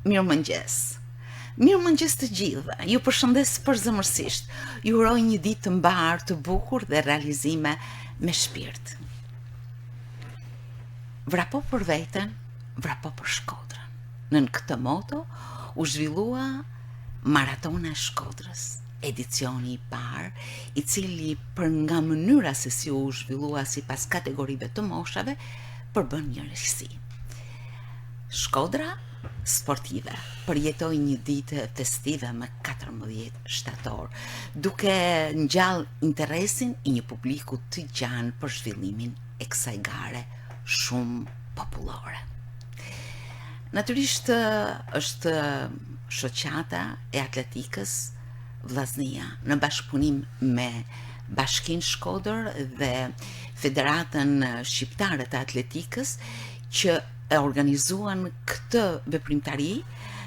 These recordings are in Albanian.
Mirëmëngjes. Mirëmëngjes të gjithëve. Ju përshëndes përzemërsisht. Ju uroj një ditë të mbar, të bukur dhe realizime me shpirt. Vrapo për veten, vrapo për Shkodrën. Nën këtë moto u zhvillua Maratona e Shkodrës, edicioni i parë, i cili për nga mënyra se si u zhvillua sipas kategorive të moshave, përbën një rësi. Shkodra sportive përjetoi një ditë festive më 14 shtator, duke ngjall interesin i një publiku të gjanë për zhvillimin e kësaj gare shumë popullore. Natyrisht është shoqata e atletikës Vllaznia në bashkëpunim me Bashkinë Shkodër dhe Federatën Shqiptare të Atletikës që e organizuan këtë veprimtari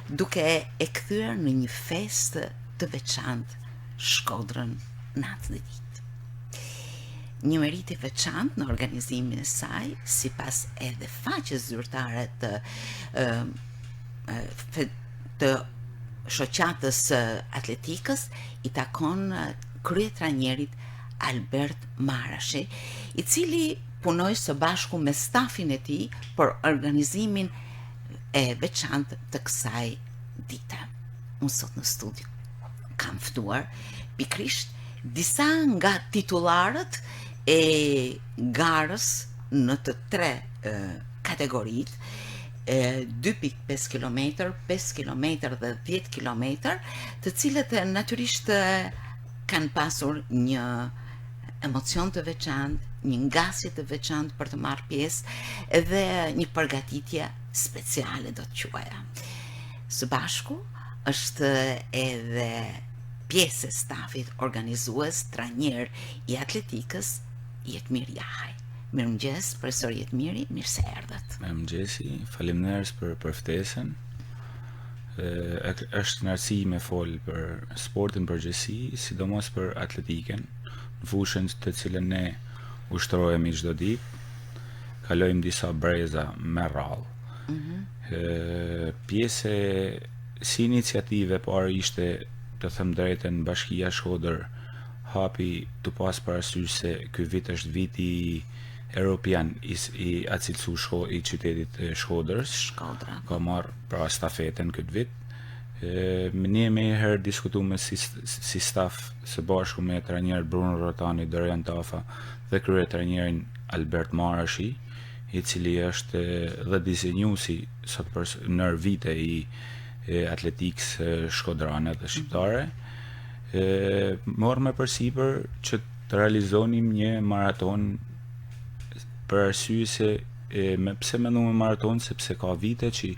duke e kthyer në një festë të veçantë Shkodrën natë dhe ditë. Një merit i veçantë në organizimin e saj, sipas edhe faqes zyrtare të shoqatës atletikës, i takon kryetrajnerit Albert Marashi, i cili punoi së bashku me stafin e tij për organizimin e veçantë të kësaj dite. Unë sot në studio kam ftuar pikrisht disa nga titullarët e garës në të tre kategoritë, 2.5 km, 5 km dhe 10 km, të cilët natyrisht kanë pasur një emocion të veçantë, një ngasje të veçantë për të marrë pjesë dhe një përgatitje speciale do të quaja. Së bashku është edhe pjesë e stafit organizues, trajner i atletikës Jetmir Jahaj. Mirëmëngjes, profesor Jetmiri, mirë se erdhët. Mirëmëngjesi, faleminderit për ftesën. Është kënaqësi me fol për sportin përgjithësi, sidomos për atletikën, në fushën të cilën ne ushtrohemi çdo ditë, kalojmë disa breza me radhë. Pjesë si iniciative parë ishte, të them drejtën, Bashkia Shkodër hapi të pas parasysh se ky vit është viti Europian i acilsu i qytetit Shkodrës. Shkodra. Ka marrë pra stafetën këtë vit. Ne me herë diskutume si staf së bashku me trajner Bruno Rotani, Dorian Tafa dhe kryetrajnerin Albert Marashi, i cili është dhe dizenjuesi sot në vite i atletikës shkodrane dhe shqiptare. Morëm përsipër që të realizonim një maraton për arsye se pse mendoj maraton, sepse ka vite që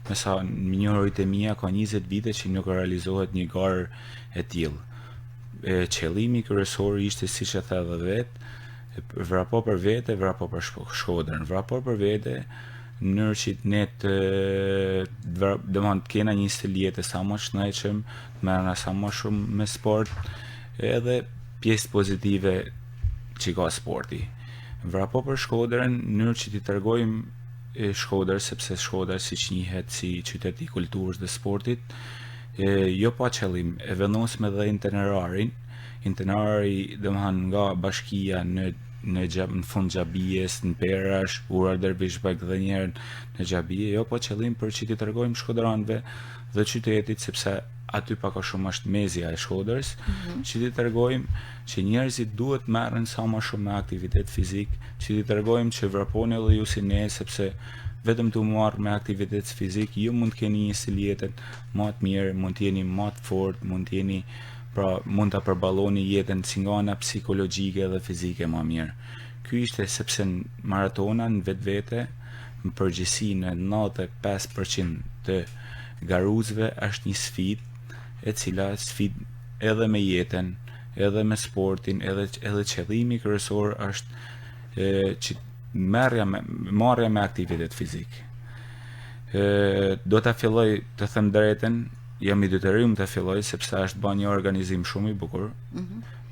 me sa njohurit e mia ka 20 vite që nuk realizohet një garë e tillë. Qëllimi kryesor ishte, siç e tha edhe vet, vrapo për vete, vrapo për Shkodrën. Vrapo për vete në mënyrë që ne të kena një stil jete sa më shëndetshëm, të merrena sa më shumë me sport, edhe pjesë pozitive që ka sporti. Vrapo për Shkodrën në mënyrë që t'i tregojmë Shkodrës, sepse Shkodra siç njihet si qytet i kulturës dhe sportit, jo pa qëllim, e vendosëm edhe itinerari nga bashkia në fund Xhabijes, në Perash, Ura Dervishbek dhe njerën në Xhabije, jo pa qëllim për që t'i tregojmë shkodranëve dhe qytetit, sepse aty pak a shumë është mezja e Shkodrës, që t'i tregojmë që njerëzit duhet merren sa më shumë me aktivitet fizik, që t'i tregojmë që vraponi edhe ju si ne, sepse vetëm të marrë me aktivitet fizik, ju mund të keni një stil jete më të mirë, mund të jeni më të fortë, mund ta përballoni jetën si nga ana psikologjike dhe fizike më mirë. Ky ishte sepse maratona në vetvete, në përgjithësi në 95% të garuesve është një sfidë, e cila sfidë edhe me jetën, edhe me sportin, edhe qëllimi kryesor është që marrja me aktivitet fizik. Do ta filloj të them drejtën, jam i detyruar të filloj sepse është bën një organizim shumë i bukur.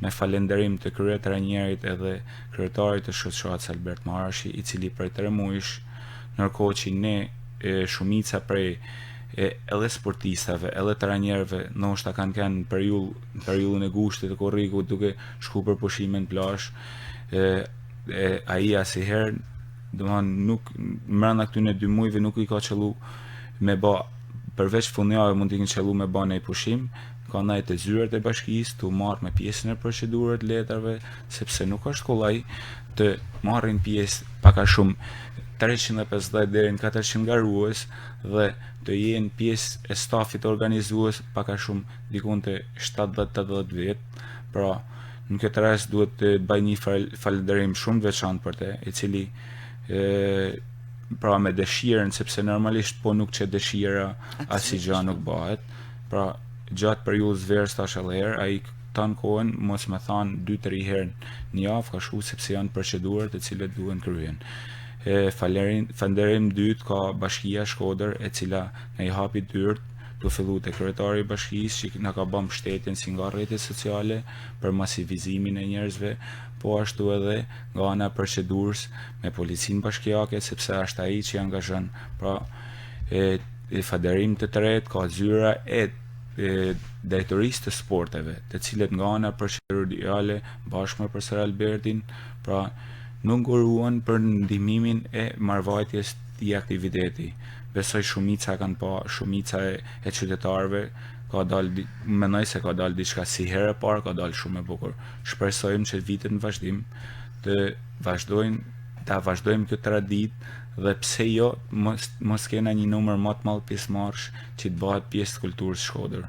Me falënderim të kryetrajnerit edhe kryetarit të shoqatës Albert Marashi, i cili prej 3 muajsh, ndërkohë që ne shumica prej edhe sportistave, edhe trajnerëve, ndoshta kanë periudhën e gushtit të korrikut duke shku për pushime në plazh. Ai asnjëherë, domethënë nuk brenda këtyre 2 muajve nuk i ka qellu me bë përveç fundjavë mund t'i qellu me bë një pushim, ka ndaj të zyrat e bashkisë tu marrë me pjesën e procedurës të letrave, sepse nuk është kollaj të marrin pjesë pak a shumë 350 deri në 400 garues dhe të jenë pjesë e stafit organizues pak a shumë dikun të 70-80 vjet. Pra, në këtë rast duhet të bëj një falënderim shumë veçantë për te, i cili pra me dëshirën, sepse normalisht po nuk që dëshira asnjë nuk bëhet. Pra, gjatë periudhës verës tash edhe herë, ai tanë kohën mos më thanë 2-3 herë në javë ka shku sepse janë procedurat të cilat duhen kryen. Falënderim dytë ka Bashkia Shkodër, e cila na i hapi dyert të fillu te kryetari i bashkisë që na ka bën mbështetjen si nga rrjetet sociale për masivizimin e njerëzve, po ashtu edhe nga ana e procedurës me policinë bashkiake, sepse është ai që angazhon. Pra, falënderim të tretë ka zyra e drejtorisë të sporteve, të cilët nga ana procedurale bashkë me profesor Albertin, pra nuk nguruan për ndihmimin e marrëvajtjes të aktiviteti. Besoj shumica kanë pa, shumica e qytetarëve ka dalë, mendoj se ka dalë diçka si herë e parë, ka dalë shumë e bukur. Shpresojmë që vitet në vazhdim të vazhdojmë këtë traditë dhe pse jo mos kena një numër më të madh pjesëmarrësh që të bëhet pjesë të kulturës Shkodër.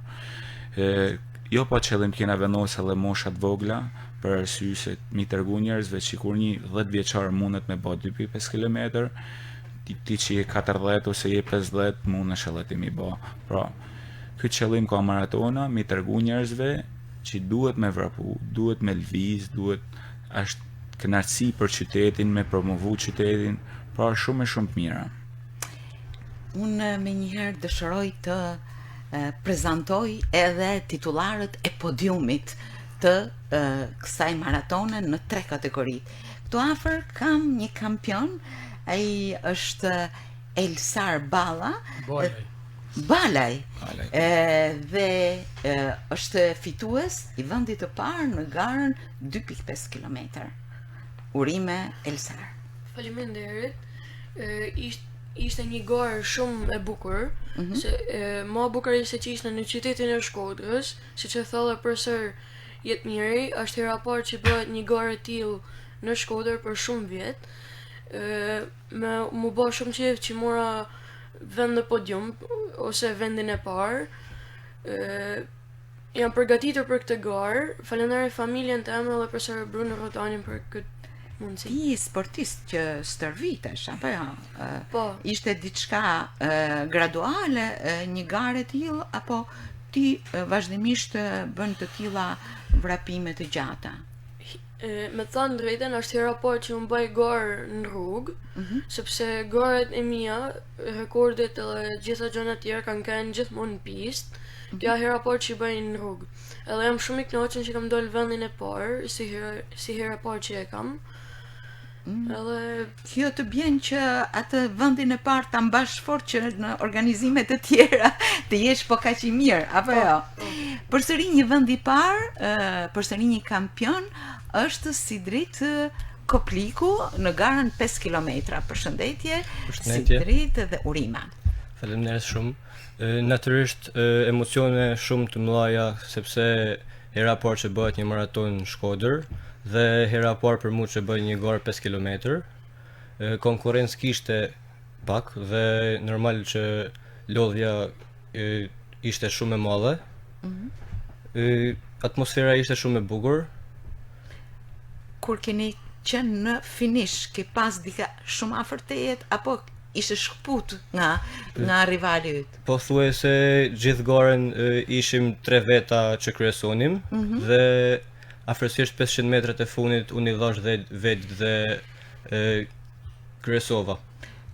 Jo pa qëllim kena vendosur edhe mosha të vogla për arsye se mi tregu njerëzve që kur një 10 vjeçar mundet me bë 2.5 km, ti që je 40 ose je 50 mundesh edhe ti mi bë. Pra, ky qëllim ka maratona, mi tregu njerëzve që duhet me vrapu, duhet me lviz, është kënaqësi për qytetin, me promovu qytetin, pra shumë e shumë të mira. Unë me njëherë dëshiroj të prezantoj edhe titullarët e podiumit të kësaj maratone në 3 kategori. Këtu afër kam një kampion, ai është Elsar Balla. Balaj. Dhe është fitues i vendit të parë në garën 2.5 km. Urime Elsar. Faleminderit. Ishte një garë shumë e bukur, se më e bukur ishte që ishte në qytetin e Shkodrës, siç e thallë profesor Jetmiri, është hera parë që bëhet një garë e tillë në Shkodër për shumë vjet. Mu bë shumë qejf që mora vend në podium ose vendin e parë. Jam përgatitur për këtë garë. Falenderoj familjen tëme dhe profesor Bruno Rotanin për këtë mundësi. Ti sportist që stërvitesh, apo jo? Po. Ishte diçka graduale, një garë e tillë, apo ti vazhdimisht bën të tilla vrapime të gjata? Me thënë drejtën, është hera parë që unë bëj garë në rrugë, sepse garët e mia, rekordet edhe gjitha gjërat tjera kanë qenë gjithmonë në pistë. Kjo hera parë që i bëj në rrugë. Edhe jam shumë i kënaqur që kam dalë vendin e parë, si hera parë që e kam. Edhe kjo të bjen që atë vendin e parë ta mbash fort që në organizime të tjera të jesh po kaq i mirë, apo jo? Përsëri një vend i parë, përsëri një kampion është Sidrit Kopliku në garën 5 km. Përshëndetje, Sidrit dhe urima. Faleminderit shumë. Natyrisht emocione shumë të mëdha sepse hera parë që bëhet një maraton në Shkodër dhe hera parë për mua që bëj një garë 5 km. Konkurrencë kishte pak dhe normal që lodhja ishte shumë e madhe. Atmosfera ishte shumë e bukur. Kur keni qenë në finish, ke pas dika shumë afër tejet apo ishte shkput nga rivali yt? Po thuajse gjithë garën ishim 3 veta që kryesonim dhe afërsisht 500 metrat e fundit unë i dhash vetë dhe kryesova.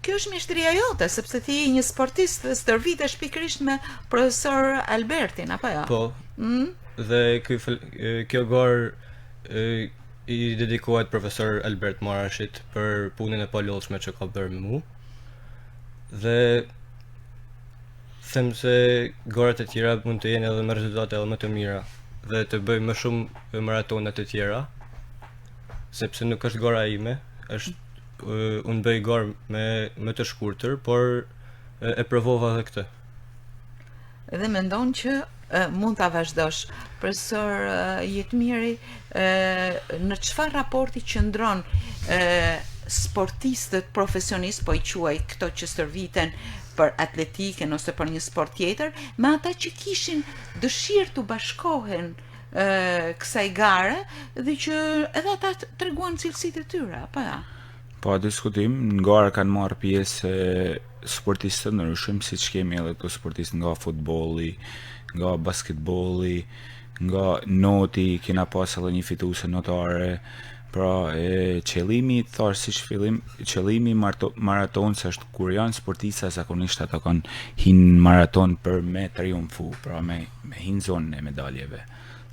Kjo është mjeshtria jote, sepse ti je një sportist dhe stërvitesh pikërisht me profesor Albertin, apo jo? Po. Dhe kjo garë i dedikohet profesor Albert Marashit për punën e palodhshme që ka bërë me mua. Dhe Them se gorat e tjera mund të jenë edhe me rezultate edhe më të mira dhe të bëj më shumë maratona të tjera, sepse nuk është gora ime, unë bëj gorë më të shkurtër, por e provova edhe këtë. Dhe mendon që mund ta vazhdosh. Profesor Jetmiri, në çfarë raporti qëndron sportistët profesionistë, po I quaj këto që stërviten për atletikën ose për një sport tjetër, me ata që kishin dëshirë të bashkohen kësaj gare dhe që edhe ata treguan cilësitë e tyre, apo ja? Pa diskutim, në gara kanë marrë pjesë sportistë të ndryshëm, siç kemi edhe këto sportistë nga futbolli, nga basketbolli, nga noti, kena pas edhe një fituese notare. Pra, qëllimi, thash siç fillim, qëllimi maratonës është kur janë sportista zakonisht ata kanë hinë maraton për me triumfu, pra me hinë zonën e medaljeve,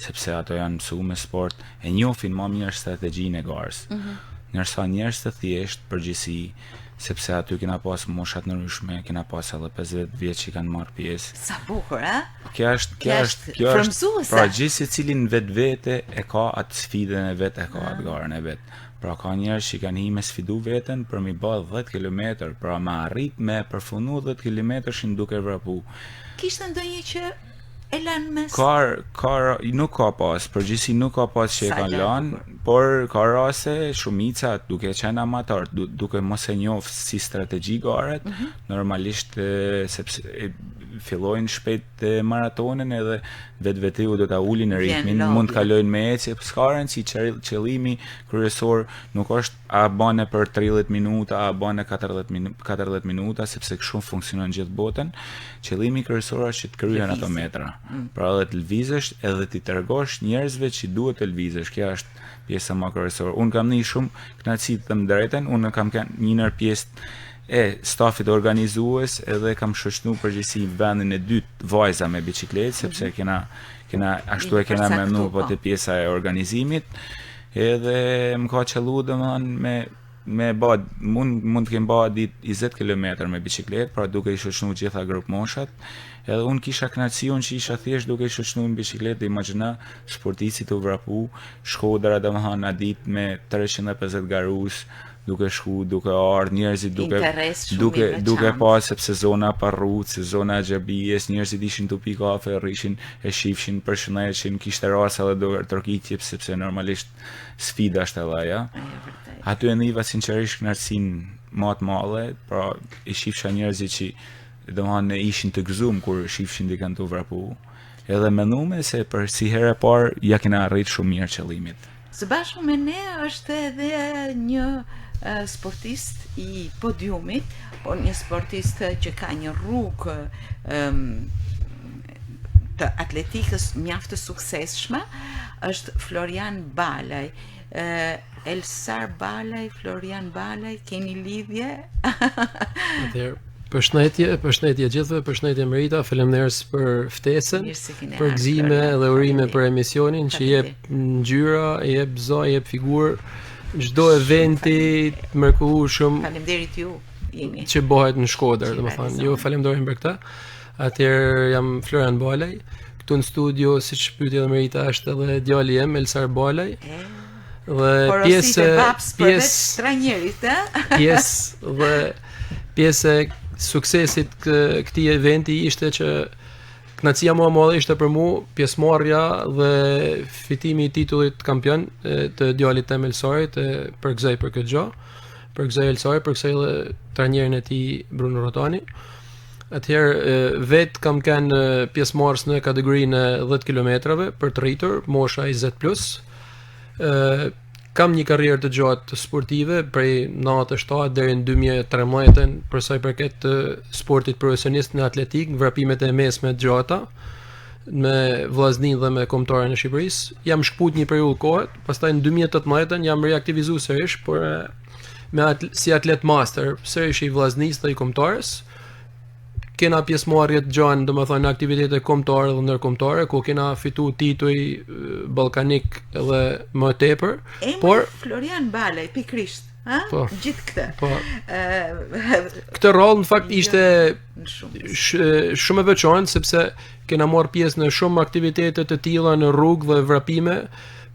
sepse ato janë mësuar me sport, e njohin më mirë strategjinë e garës. Ndërsa njerëz të thjesht përgjithësi, sepse aty kena pas moshat ndryshme, kena pas edhe 50 vjeç që kanë marrë pjesë. Sa bukur, a? Kjo është frymëzuese. Pra gjithë secili në vetvete e ka atë sfidën e vet, e ka atë garën e vet. Pra ka njerëz që kanë me sfidu veten për mi bë 10 kilometër, pra me arrit me përfunu 10 kilometërshin duke vrapu. Kishte ndonjë që e lanë mes? Nuk ka pas, përgjithësi nuk ka pas që e kanë lanë, por ka raste shumica duke qenë amator, duke mos e njoh si strategji garet, normalisht sepse fillojnë shpejt maratonin edhe vetveti do ta ulin në ritmin, mund të kalojnë me ecje, s'ka rëndësi, qëllimi kryesor nuk është a bane për 30 minuta, a bane 40 minuta, sepse kështu funksionon gjithë botën. Qëllimi kryesor është që të kryen ato metra. Pra edhe të lëvizësh edhe të tregosh njerëzve që duhet të lëvizësh. Kjo është pjesa më kryesore. Unë kam një shumë kënaqësi të them drejtën, unë kam një nër pjesë e stafit organizues edhe kam shoqënuar përgjithësi vendin e dytë vajza me biçikletë, sepse kena ashtu e kena menduar po te pjesa e organizimit, edhe më ka qelluar domethënë mund të kem bë ditë 20 kilometër me biçikletë, pra duke I shoqënuar gjitha grup moshat. Edhe unë kisha kënaqësi që isha thjesht duke I shoqënuar me biçikletë, imagjino sportisti të vrapu Shkodra domethënë a ditë me 350 garus, duke shku, duke ardhur njerëzit duke pas sepse zona pa rrugë, zona e xhabijes, njerëzit ishin tu pi kafe, rrishin, e shifshin, përshëndeteshin, kishte rasa edhe do trokitje sepse normalisht sfida është edhe ajo. Aty e niva sinqerisht kënaqësinë më të madhe, pra I shifsha njerëzit që domethënë ishin të gëzuar kur shifshin dikën të vrapu. Edhe menduam se për si herë e parë ja kena arritur shumë mirë qëllimit. Së bashku me ne është edhe një sportist I podiumit, por një sportist që ka një rrugë të atletikës mjaft të suksesshme, është Florian Balaj. Elsar Balaj, Florian Balaj, keni lidhje? Atëherë, përshëndetje gjithëve, përshëndetje Merita, faleminderit për ftesën, për gëzime dhe urime për emisionin që jep ngjyra, jep zë, jep figurë çdo eventi mrekullueshëm. Faleminderit ju jeni. Që bëhet në Shkodër, domethënë. Ju falenderojmë për këtë. Atëherë jam Florian Balaj, këtu në studio, siç pyeti edhe Merita, është edhe djali im Elsar Balaj. Dhe pjesë suksesit këtij eventi ishte që kënaqësia më e madhe ishte për mua pjesëmarrja dhe fitimi I titullit kampion të djalit tim Elsarit, përgëzoj për këtë gjë. Përgëzoj Elsarit, përgëzoj edhe trajnerin e tij Bruno Rotani. Atëherë vet kam kanë pjesëmarrës në kategorinë e 10 kilometrave për të rritur mosha 20+. Kam një karrierë të gjatë sportive prej 97 deri në 2013 për sa I përket të sportit profesionist në atletik, vrapimet e mesme të gjata me vllaznin dhe me kombëtarën e Shqipërisë. Jam shkput një periudhë kohë, pastaj në 2018 jam reaktivizuar sërish por si atlet master, sërish I vllaznisë dhe I kombëtarës. Kena pjesëmarrje të gjallë, domethënë aktivitete kombëtare dhe ndërkombëtare, ku kena fituar tituj ballkanik edhe më tepër. Por Florian Balaj pikrisht Ha? Po. Gjithë këtë. Po. Këtë rol në fakt ishte shumë. shumë e veçantë sepse kena marrë pjesë në shumë aktivitete të tilla në rrugë dhe vrapime,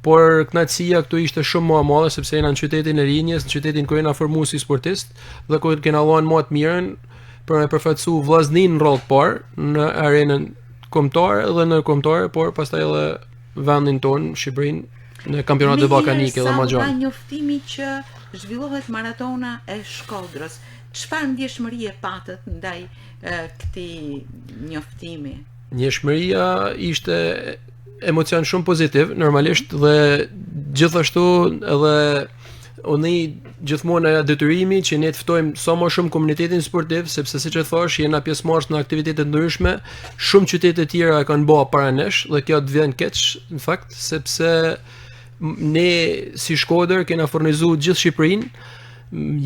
por kënaqësia këtu ishte shumë më e madhe sepse jena në qytetin e Rinjës, në qytetin ku jena formuar si sportist dhe ku kena lënë më të mirën për me përfaqësu vllaznin në rol të parë në arenën kombëtare dhe në kombëtare, por pastaj edhe vendin ton, Shqipërinë, në kampionatet ballkanike dhe më gjatë. Ka njoftimi që zhvillohet maratona e Shkodrës. Çfarë ndjeshmërie patët ndaj këtij njoftimi? Ndjeshmëria ishte emocion shumë pozitiv, normalisht, dhe gjithashtu edhe unë gjithmonë ajo detyrimi që ne të ftojmë sa më shumë komunitetin sportiv, sepse siç e thash, jena pjesëmarrës në aktivitete të ndryshme, shumë qytete të tjera e kanë bërë para nesh dhe kjo të vjen keq në fakt, sepse ne si Shkodër kena furnizuar gjithë Shqipërinë,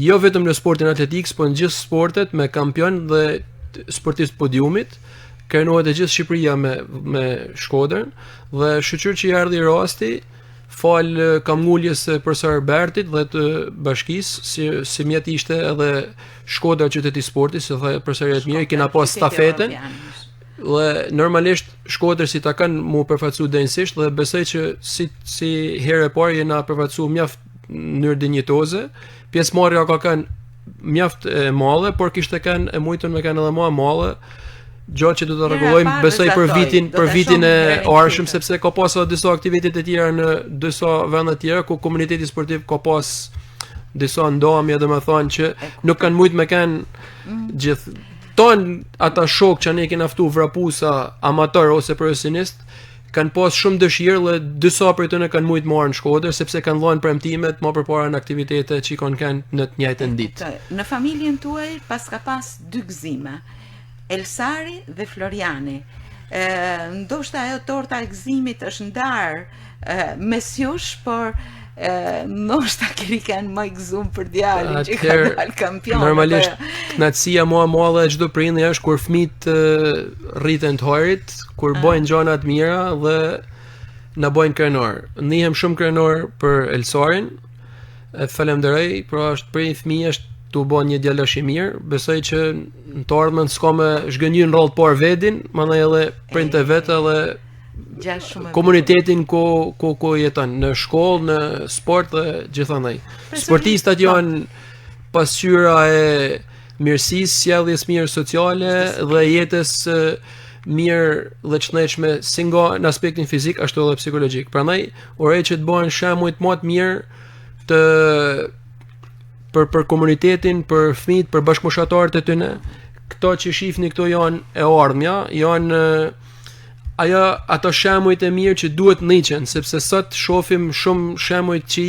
jo vetëm në sportin atletik, por në gjithë sportet me kampion dhe sportist podiumit. Krenohet e gjithë Shqipëria me Shkodrën dhe shqyr që i ardhi rasti fal kamgulljes së profesor Bertit dhe të bashkisë, si mjet ishte edhe Shkodra qyteti sporti, si thaj profesori i mirë, kena pas stafetën. Dhe normalisht Shkodër si ta kanë mu përfaqësuar denjësisht dhe besoj që si herë e parë jena përfaqësuar mjaft në mënyrë dinjitoze. Pjesëmarrja ka kanë mjaft e madhe, por kishte kanë e mujtën me kanë edhe më e madhe. Gjatë që do të rregullojmë, besoj për vitin e arshëm, sepse ka pas edhe disa aktivitete të tjera në disa vende të tjera ku komuniteti sportiv ka pas disa ndomje, domethënë që nuk kanë mujt me kanë gjithë ton ata shok që ne kena ftu vrapusa amator ose profesionist, kanë pas shumë dëshirë dhe disa prej tyre kanë mujt marrë në Shkodër sepse kanë dhënë premtimet më përpara në aktivitete që kanë në të njëjtën ditë. Në familjen tuaj ka pas dy gëzime. Elsari dhe Floriani. Ndoshta ajo torta e gëzimit është ndarë mes jush, por ndoshta keni kanë më gëzum për djalin që ka dalë kampion. Normalisht kënaqësia më e madhe e çdo prindi është kur fëmijët rriten të harit, kur bëjnë gjëra të mira dhe na bëjnë krenar. Ndihem shumë krenar për Elsarin. E falenderoj, pra është për një fëmijë është tu bën një djalosh i mirë, besoj që në të ardhmen s'ka me zhgënjy në rol të parë vedin, mandaj edhe prindët e vet edhe komunitetin ku jeton, në shkollë, në sport dhe gjithandaj. Sportistat janë pasqyra e mirësisë, sjelljes mirë sociale dhe jetës mirë dhe çndetshme si nga në aspektin fizik ashtu edhe psikologjik. Prandaj uroj që të bëhen shembuj më të mirë të për komunitetin, për fëmijët, për bashkëmoshatarët e tyre. Këto që shihni këto janë e ardhmja, janë ato shembuj të mirë që duhet ndiqen, sepse sot shohim shumë shembuj që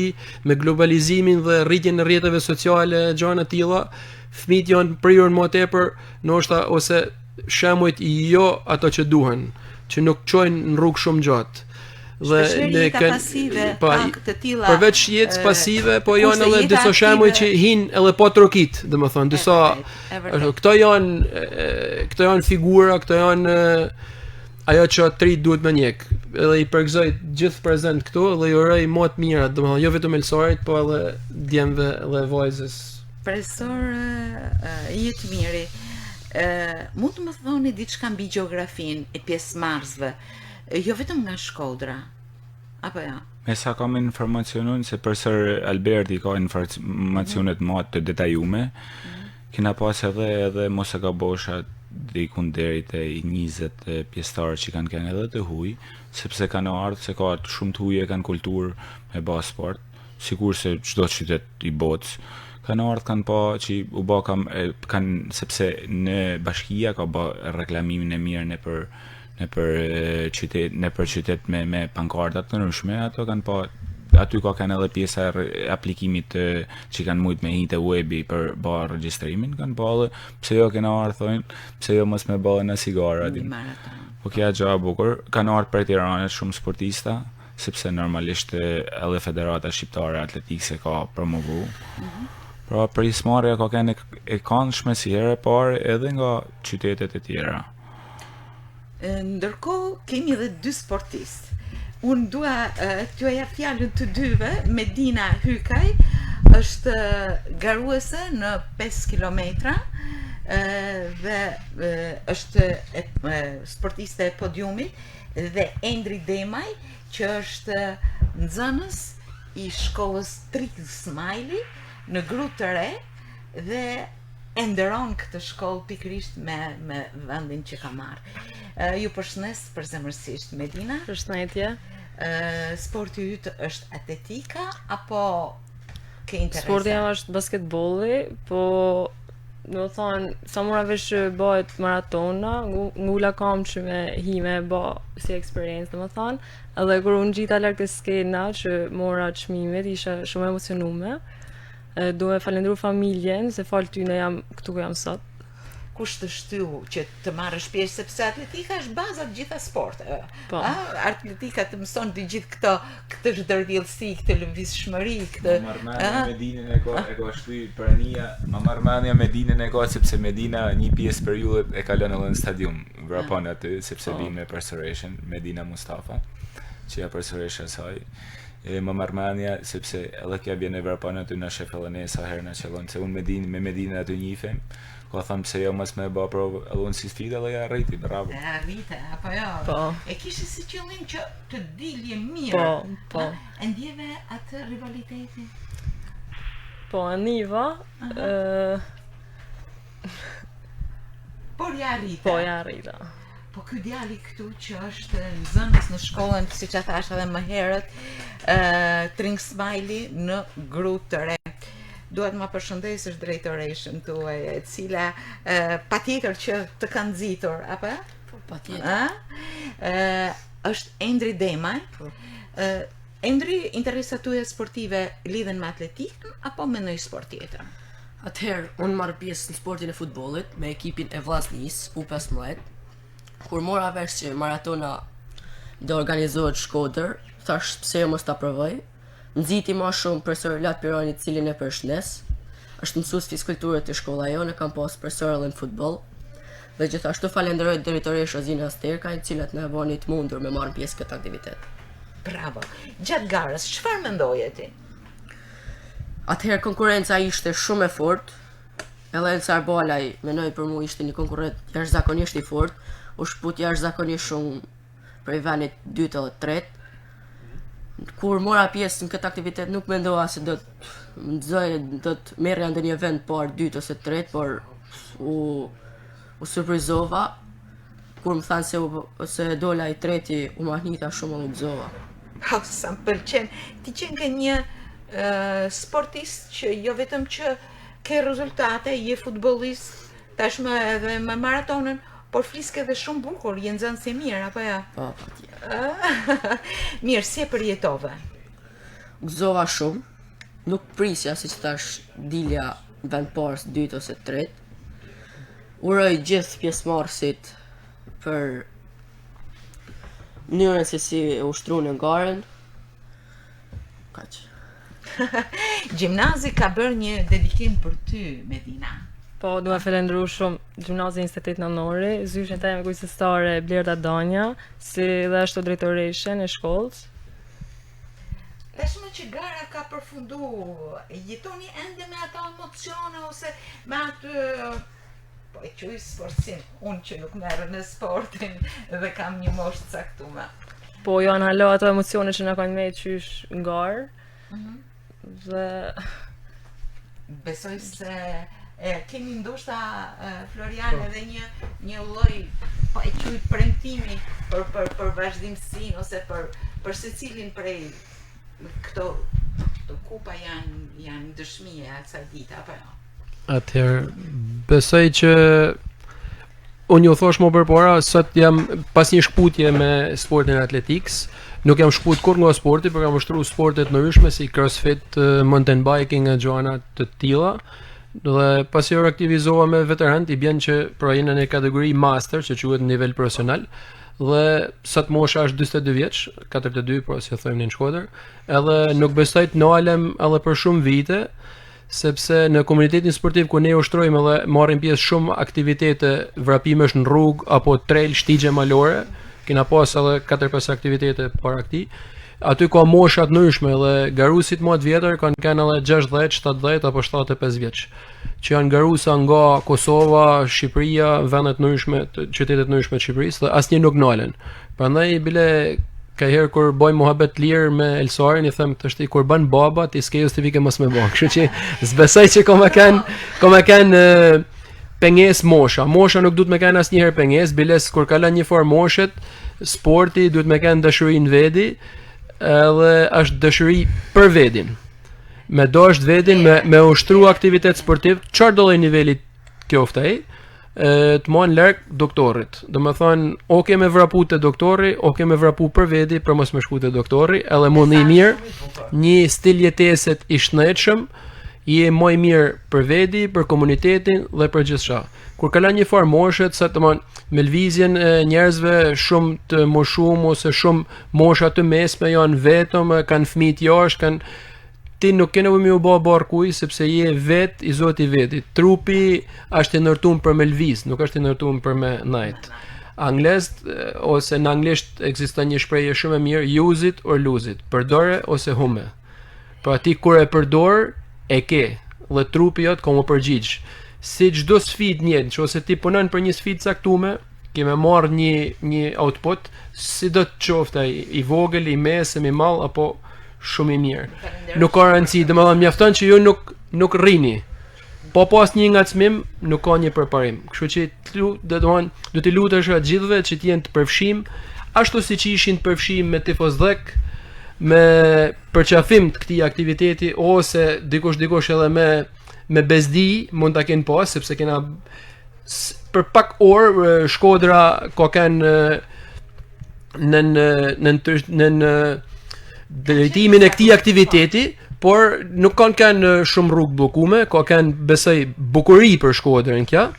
me globalizimin dhe rritjen e rrjeteve sociale, gjëra të tilla, fëmijët janë prirur më tepër, ndoshta ose shembujt jo ato që duhen, që nuk çojnë në rrugë shumë gjatë. Dhe ne pasive, të tilla. Përveç jetës pasive, po janë edhe disa shembuj që hin edhe pa trokit, domethënë disa këto janë figura, këto janë ajo që atrit duhet me njek. Edhe i përgëzoj gjithë prezent këtu dhe i uroj më të mira, domethënë jo vetëm Elsarit, po edhe djemve dhe vajzës. Profesor Jetmiri, mund të më thoni diçka mbi gjeografinë e pjesëmarrësve? Jo vetëm nga Shkodra, apo ja? Me sa kam informacionun se profesor Alberti ka informacionet më të detajume, kena pas edhe mos e ka bosha dikun deri te 20 pjesëtarë që kanë edhe të huj, sepse kanë ardhur se ka shumë të huje, kanë kulturë me bas sport, sikur se çdo qytet i botës. Kanë ardhur kanë pa që u bë kanë sepse në bashkia ka bë reklamimin e mirë nëpër qytet me pankarta të ndryshme, ato kanë pa aty kanë edhe pjesa e aplikimit që kanë mujt me hinte webi për bërë regjistrimin, kanë pa edhe pse jo kena ardhur, pse jo mos me bëhen në sigara aty. Po kjo gjë e bukur, kanë ardhur prej Tiranës shumë sportista, sepse normalisht edhe Federata Shqiptare Atletikse ka promovu. Pra pjesëmarrja ka qenë e këndshme si herë e parë edhe nga qytetet e tjera. Ndërkohë kemi edhe dy sportistë. Unë dua t'ju jap fjalën të dyve, Medina Hykaj, është garuese në 5 kilometra dhe është sportiste e podiumit, dhe Endri Demaj, që është nxënës i shkollës Trik Smajli në Grup të Re dhe e nderon këtë shkollë pikërisht me vendin që ka marrë. Ju përshëndes përzemërsisht, Medina. Përshëndetje. Sporti yt është atletika apo ke interesa? Sporti jam është basketbolli, po do të thonë, sa mora vesh që bëhet maratona, ngula kam që me bë si eksperiencë, do të thonë, edhe kur unë gjita lart të skena që mora çmimet, isha shumë emocionume. Do e falendru familjen se fal ty në jam këtu ku jam sot. Kush të shtyu që të marrësh pjesë, sepse atletika është baza të gjitha sporteve. Po. Atletika të mëson të gjithë këtë zhdërvjellësi, këtë lëvizshmëri, këtë Medinën e ka shty prania, ma marrmania Medinën e ka sepse Medina një pjesë për jullet e ka lënë edhe në stadium vrapon aty, sepse bim me personation Medina Mustafa, që ja personation saj. Ma marrmania sepse edhe kja bjen e vrapon aty në shef edhe ne sa herë na qellon, se unë me Medinën aty njifem. Ka thëmë se jo mas me bë provë edhe unë si sfida dhe ja rriti, bravo. Arrite, apo jo? Po. E kishe si qëllim që të dilje mirë. Po. E ndjeve atë rivaliteti? Po, e niva, Por ja arrite. po ja rrita. Po ky djali këtu që është nxënës në shkollën, siç e thash edhe më herët, Tring Smajli në Grup të Re. Duhet ma përshëndesësh drejtoreshën tuaj, e cila patjetër që të ka nxitur, apo? Po, patjetër. Është Endri Demaj. Endri, interesat tuaja sportive lidhen me atletikën apo me ndonjë sport tjetër? Atëherë, unë marrë pjesë në sportin e futbollit me ekipin e Vllaznis, U15. Kur mora vesh që maratona do organizohet Shkodër, thash pse jo mos ta provoj. Nxiti më shumë profesor Lat Pironi, i cilin e përshëndes. Është mësues fizkulture të shkolla jonë, kam pas profesor edhe në futboll. Dhe gjithashtu falenderoj drejtoreshën Rozina Sterka, i cilat na bëni të mundur me marrë pjesë këtë aktivitet. Bravo. Gjatë garës, çfarë mendoje ti? Atëherë konkurenca ishte shumë e fortë. Edhe Elsar Balaj, mendoj për mua ishte një konkurrent jashtëzakonisht i fortë, u shput jashtëzakonisht shumë prej vendit 2 edhe 3. Kur mora pjesë në këtë aktivitet nuk mendova se do të merrja ndonjë vend par 2 ose 3, por u surprizova. Kur më thanë se dola i treti, u mahnita shumë, u gëzova. Sa më pëlqen. Ti qenë ke një sportist që jo vetëm që ke rezultate, je futbollist, tashmë edhe me maratonën, por fliske edhe shumë bukur, je nxënës e mirë, apo ja? Po, patjetër. Mirë, si e përjetove? Gëzova shumë, nuk prisja si që thash dilja vend parë, 2 ose 3. Uroj gjithë pjesëmarrësit për mënyrën se si e ushtruan në garën. Kaq. Gjimnazi ka bërë një dedikim për ty, Medina. Po, duha falendru shumë Gjimnazi 28 Nënori, zyshën time kujdestare Blerda Danja, si dhe ashtu drejtoreshën e shkollës. Tashmë që gara ka përfundu, jetoni ende me ato emocione ose me atë, po e quaj sportsin, unë që nuk merre në sportin dhe kam një moshë të caktuar. Po, janë halo ato emocione që na kanë me qysh në garë. Dhe besoj se kemi ndoshta Florian edhe një lloj po e quaj premtimi për vazhdimsinë ose për secilin prej këto kupa janë dëshmi e asaj dite apo jo. Atëherë besoj që unë ju thosh më përpara, sot jam pas një shkputje me sportin e atletikës. Nuk jam shkput kur nga sporti, por kam ushtruar sporte të ndryshme si crossfit, mountain biking e gjëra të tilla. Dhe pasi u aktivizova me veteranë, i bjen që prahin në një kategori master që quhet nivel profesional. Dhe sot mosha është 42 vjeç, 42 por si thonë në Shkodër, edhe nuk besoj të nalem edhe për shumë vite, sepse në komunitetin sportiv ku ne ushtrojmë edhe marrim pjesë shumë aktivitete vrapimesh në rrugë apo trail shtigje malore, kena pas edhe 4-5 aktivitete para këtij. aty ka mosha të ndryshme dhe garusit më të vjetër kanë edhe 60, 70 apo 75 vjeç, që janë garusa nga Kosova, Shqipëria, vende të ndryshme, qytete të ndryshme të Shqipërisë dhe asnjë nuk nalen. Prandaj bile ka herë kur bëj muhabet lirë me Elsarin, i them tashti kur bën baba ti s'ke justifike mos me bë. Kështu që s'besoj që ka kanë pengesë mosha. Mosha nuk duhet me kanë asnjëherë pengesë, biles kur kalon një formë moshet, sporti duhet me kanë dashurinë vedi, edhe është dashuri për vedin. Me dosht vedin, me ushtru aktivitet sportiv, çfarë do lloj niveli qoftë ai, të mojnë larg doktorit. Do me thonë, o ke me vrapu të doktori, o ke me vrapu për vedi, për mos me shku të doktori, edhe mund i mirë, një stil jeteset i shnetshëm, i e moj mirë për vedi, për komunitetin dhe për gjithçka. Kur kalan një farë moshet, sa të mon, me lvizjen e njerëzve shumë të moshum, ose shumë mosha të mesme, janë vetëm, kanë fëmijë jashtë, kanë ti nuk ke nevojë me u bë barkuj sepse je vet i Zoti i vetit. Trupi është i ndërtuar për me lviz, nuk është i ndërtuar për me najt. Anglisht ose në anglisht ekziston një shprehje shumë e mirë, use it or lose it. Përdore ose hume. Pra ti kur e përdor e ke, dhe trupi jot ka më përgjigj. Si çdo sfidë në jetë, nëse ti punon për një sfidë caktuar, ke me marr një output, si do të qoftë ai i vogël, i mesëm, i madh apo shumë i mirë. Nuk ka rëndësi, domethënë mjafton që ju nuk rrini. Po pas një ngacmim nuk ka një përparim. Kështu që do t'i lutesh atë gjithëve që të jenë të përfshim, ashtu siç ishin të përfshim me tifozllëk, me përqafim të këtij aktiviteti ose dikush edhe me bezdi mund ta kenë pas, sepse kena për pak orë Shkodra ka kanë në drejtimin e këtij aktiviteti, por nuk kanë shumë rrugë bllokume, kanë besoj bukuri për Shkodrën kja,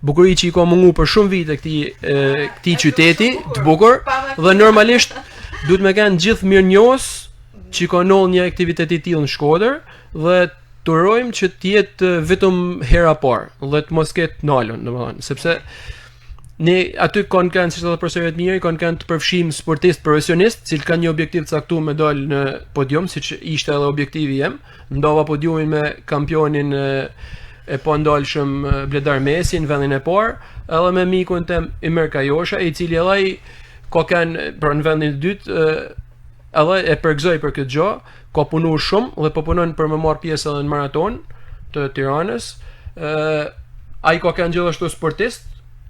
bukuri që i ka mungu për shumë vite këtij qyteti të bukur, dhe normalisht duhet me kanë gjithë mirënjohës që ka ndodhur një aktivitet i tillë në Shkodër dhe turojmë që të jetë vetëm hera parë dhe të mos ketë nalën, domethënë, sepse ne aty kanë si edhe personat të mirë, kanë të përfshim sportist profesionist, cilë kanë një objektiv të caktuar me dal në podium, siç ishte edhe objektivi jem. Ndova podiumin me kampionin e pandalshëm Bledar Mesi në vendin e parë, edhe me mikun tim Imer Kajosha, i cili edhe ka kanë për në vendin e dytë, edhe e përgëzoj për këtë gjë, ka punuar shumë dhe po punon për me marr pjesë edhe në maraton të Tiranës. Ai ka kanë gjithashtu sportist,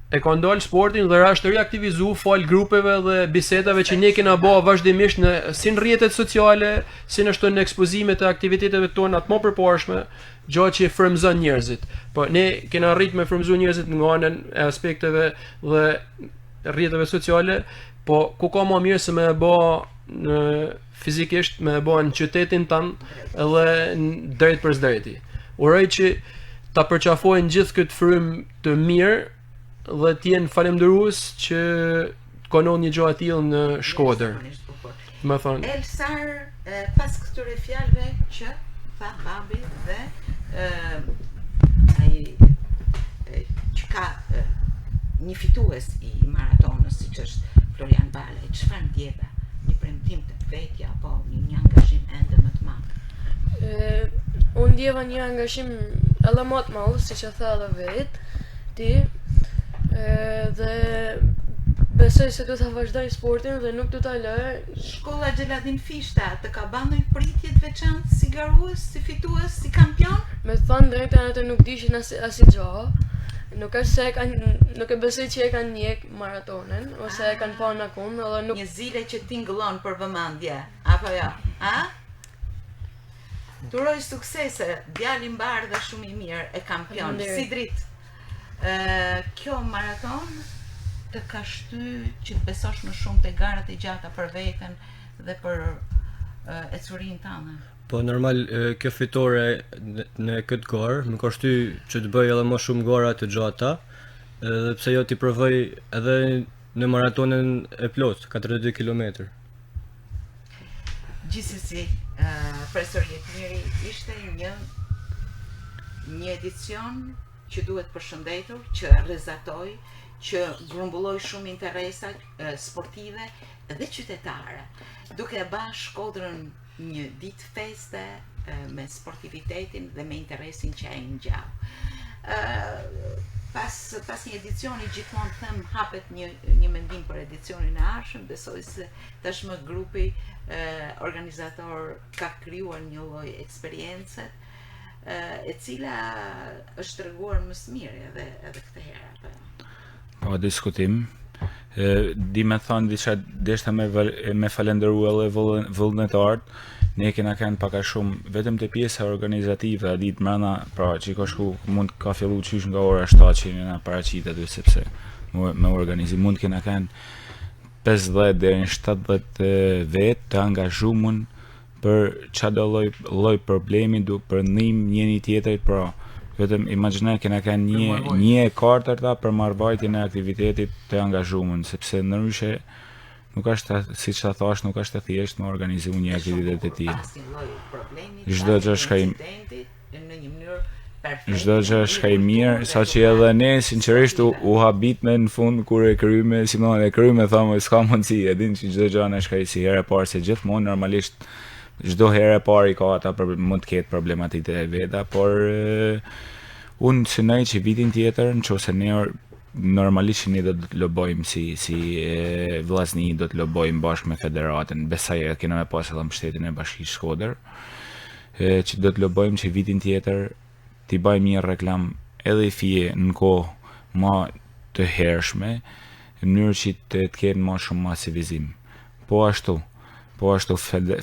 e ka ndalë sportin dhe është reaktivizu fal grupeve dhe bisedave që ne kena bë vazhdimisht si në rrjetet sociale, si në ashtu në ekspozimet e aktiviteteve tona të më përparshme, gjë që frymëzon njerëzit. Po ne kena arrit me frymëzu njerëzit nga anën e aspekteve dhe rrjeteve sociale, po ku ka më mirë se me bë në fizikisht me bë në qytetin tan edhe drejt për drejti. Uroj që ta përqafojnë gjithë këtë frymë të mirë dhe t'jen falemnderues që konon një gjë e tillë në Shkodër. Më thon. Elsar, pas këtyre fjalëve që tha babi dhe ai që ka një fitues i maratonës siç është Florian Bale, çfarë ndjeve? Një premtim të vetja apo një angazhim ende më të madh? Unë ndjeva një angazhim edhe më të madh, siç e tha edhe vet ti. Dhe besoj se do ta vazhdoj sportin dhe nuk do ta lë. Shkolla Xheladin Fishta të ka bën një pritje të veçantë si garues, si fitues, si kampion? Me thënë drejtën atë nuk dishin asgjë. Nuk është se nuk e besoj që e kanë njek maratonin ose e kanë pa në akun, edhe nuk një zile që tingëllon për vëmendje, apo jo? A? Turoj suksese, djalë i mbar dhe shumë i mirë, e kampion, si dritë. Kjo maraton të ka shty që të besosh më shumë te garat e gjata për veten dhe për ecurinë tënde. Po normal kjo fitore në këtë garë më ka shty që të bëj edhe më shumë gara të gjata, edhe pse jo t'i provoj edhe në maratonën e plot, 42 km. Gjithsesi, profesor Jetmiri, ishte një edicion që duhet përshëndetur, që rrezatoi, që grumbulloi shumë interesa sportive dhe qytetare, duke ba Shkodrën një ditë feste me sportivitetin dhe me interesin që ai ngjall. Pas një edicioni gjithmonë them hapet një mendim për edicionin e ardhshëm, besoj se tashmë grupi organizator ka krijuar një lloj eksperiencë e cila është treguar më së miri edhe këtë herë. Pa diskutim. Di me thonë diçka deshta me falenderu edhe vullnetarët. Ne kena kanë pak a shumë vetëm te pjesa organizative, a ditë mrena, pra që ka shku mund ka fillu qysh nga ora 7 që na paraqitet aty sepse me organizim mund kena kanë 50 deri në 70 vetë të angazhuar për çdo lloj problemi për ndihmë njëri tjetrit, pra vetëm imagjino kena kanë një kartërta për marrëvajtjen e aktivitetit të angazhuar, sepse ndryshe nuk është, siç ta thash, nuk është e thjeshtë me organizu një aktivitet e tillë. Çdo gjë është në një mënyrë perfekte. Çdo gjë është mirë, saqë edhe ne sinqerisht u habitme në fund kur e kryme, si më e kryme thamë s'ka mundësi, e din që çdo gjë është si herë e parë se gjithmonë normalisht çdo herë e parë ka ata mund të ketë problematitë e veta, por unë synoj që vitin tjetër nëse ne normalisht ne do të lobojmë si vllazni, do të lobojmë bashkë me federatën, besoj e kena me pas edhe mbështetjen e Bashkisë Shkodër, që do të lobojmë që vitin tjetër t'i bëjmë një reklam edhe fije në kohë më të hershme, në mënyrë që të kenë më shumë masivizim. Po ashtu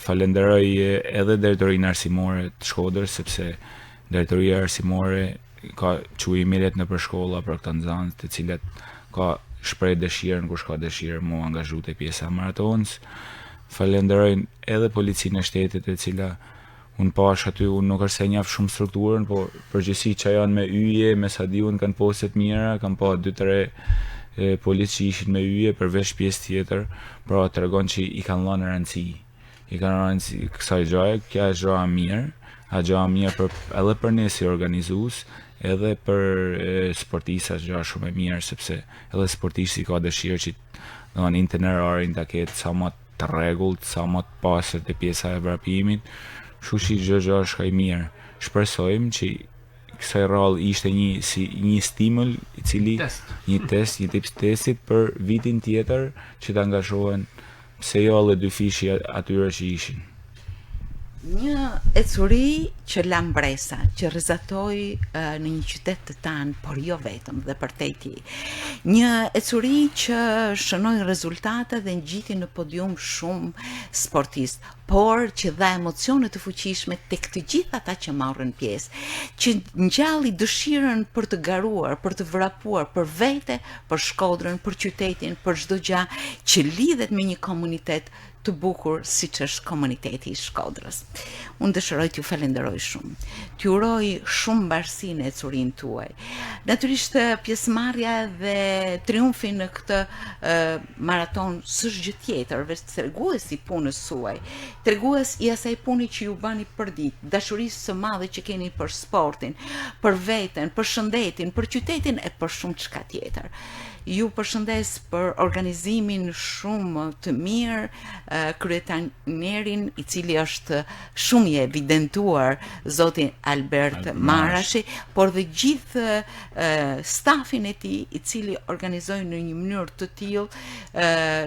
falenderoj edhe drejtorinë arsimore të Shkodrës, sepse drejtoria arsimore ka çuj mirët në për shkolla për këta nxënës të cilat ka shpreh dëshirën kush ka dëshirë mu angazhu te pjesa maratonës. Falenderoj edhe policinë e shtetit e cila unë pash aty, unë nuk është se njaf shumë strukturën, po përgjithësi që janë me yje, me sa di unë kanë postet mira, kanë pa 2-3 policë që ishin me yje përveç pjesë tjetër, pra tregon që i kanë lënë rëndësi. I kanë rëndësi kësaj gjaje, kjo është gjaja mirë, edhe për ne si organizues, edhe për sportista është gjë shumë e mirë, sepse edhe sportisti ka dëshirë që domethënë itinerarin ta ketë sa më të rregullt, sa më të pastër te pjesa e vrapimit, kështu që gjë është e mirë. Shpresojmë që kësaj rrallë ishte një stimul i cili një tip testit për vitin tjetër që të angazhohen pse jo edhe dy fishi atyre që ishin. Një ecuri që la mbresa, që rrezatoi në një qytet të tanë, por jo vetëm dhe për te ti. Një ecuri që shënoi rezultate dhe ngjiti në podium shumë sportistë, por që dha emocione të fuqishme tek të gjithë ata që marrën pjesë, që ngjalli dëshirën për të garuar, për të vrapuar për vete, për Shkodrën, për qytetin, për çdo gjë që lidhet me një komunitet të bukur siç është komuniteti i Shkodrës. Unë dëshiroj t'ju falenderoj shumë. T'ju uroj shumë mbarësi në ecurinë tuaj. Natyrisht pjesëmarrja dhe triumfi në këtë maraton s'është gjë tjetër, veç tregues i punës suaj, tregues i asaj puni që ju bani për ditë, dashurisë së madhe që keni për sportin, për veten, për shëndetin, për qytetin e për shumë çka tjetër. Ju përshëndes për organizimin shumë të mirë, kryetarin i cili është shumë i evidentuar, zoti Albert Marashi, por dhe gjithë stafin e tij i cili organizoi në një mënyrë të tillë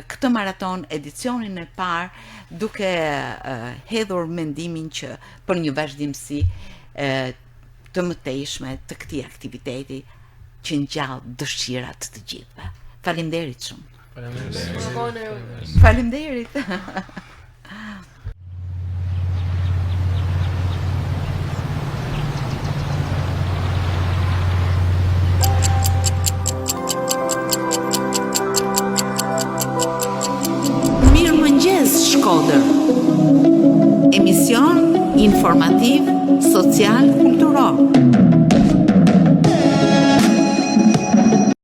këtë maraton edicionin e parë, duke hedhur mendimin që për një vazhdimsi të mëtejshme të këtij aktiviteti që ngjall dëshirat të gjithëve. Faleminderit shumë. Faleminderit. Mirëmëngjes Shkodër. Emision informativ, social, kulturor.